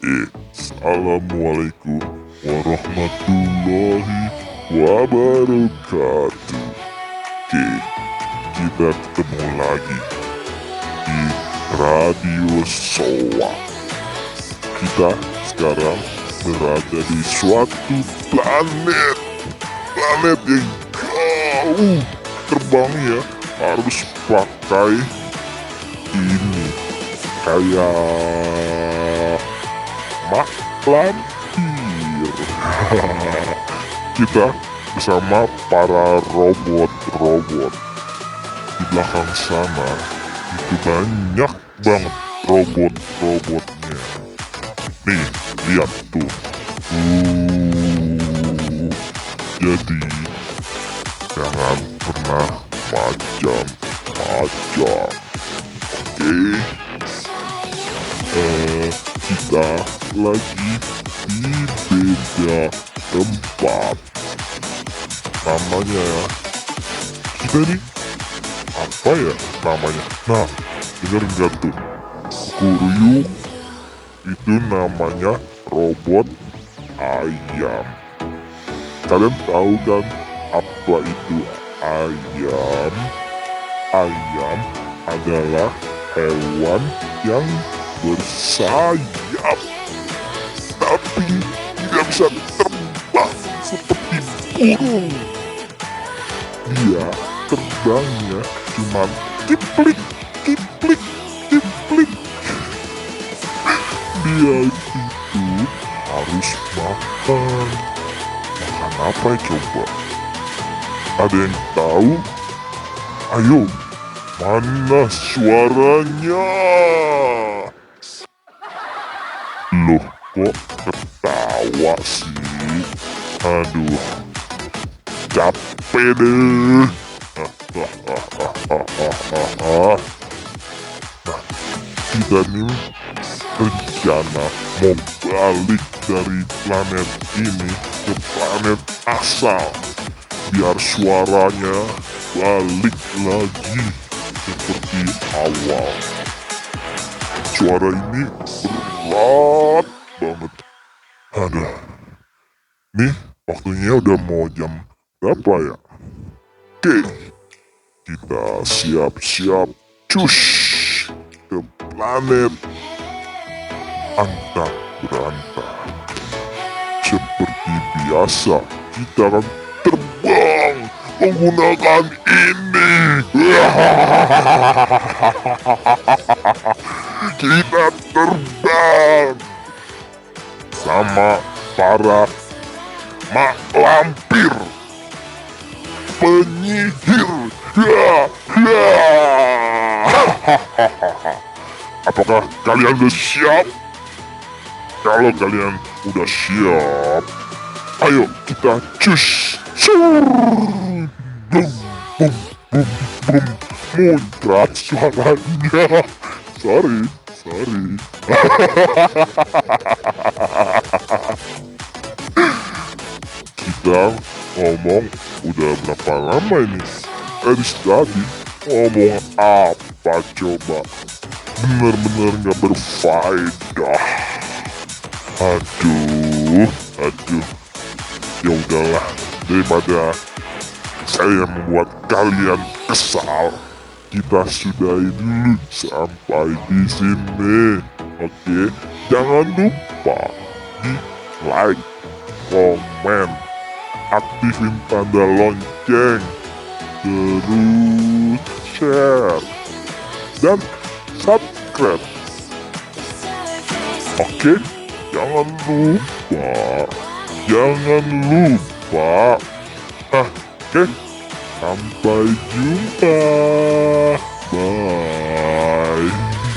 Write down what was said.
Assalamualaikum warahmatullahi wabarakatuh. Oke, kita ketemu lagi di Radio Soa. Kita sekarang berada di suatu planet yang jauh terbangnya harus pakai ini kayak mak lampir. Kita bersama para robot. Di belakang sana itu banyak banget robotnya. Nih, lihat tuh. Jadi jangan pernah macam-macam. Oke. Kita lagi di beda tempat. Namanya ya, kita nih apa ya namanya? Nah, denger nggak tuh? Kuryuk itu namanya robot ayam. Kalian tahu kan apa itu ayam? Ayam adalah hewan yang bersayap tapi tidak bisa terbang seperti burung. Dia terbangnya cuma kiplik. Dia itu harus makan apa coba? Ada yang tahu? Ayo, mana suaranya? Loh, kok ketawa sih? Aduh, capek deh. Nah, kita nih rencana mau balik dari planet ini ke planet asal biar suaranya balik lagi seperti awal. Suara ini berat banget. Aduh, nih waktunya udah mau jam berapa ya? Oke, kita siap-siap cus ke planet Antah Berantah. Seperti biasa, kita akan terbang menggunakan ini. Kita terbang sama para mak lampir, penyihir. Apakah kalian udah siap? Kalau kalian udah siap, ayo kita cus. Muncrat suaranya. Sorry. Kita ngomong udah berapa lama ini? Tadi ngomong apa coba? Bener-bener gak berfaedah. Aduh. Ya udahlah, daripada saya membuat kalian kesal, kita sudahi dulu sampai di sini. Oke, jangan lupa di like, komen, aktifin tanda lonceng, terus share dan subscribe. Oke, jangan lupa. Oke, sampai jumpa. Bye.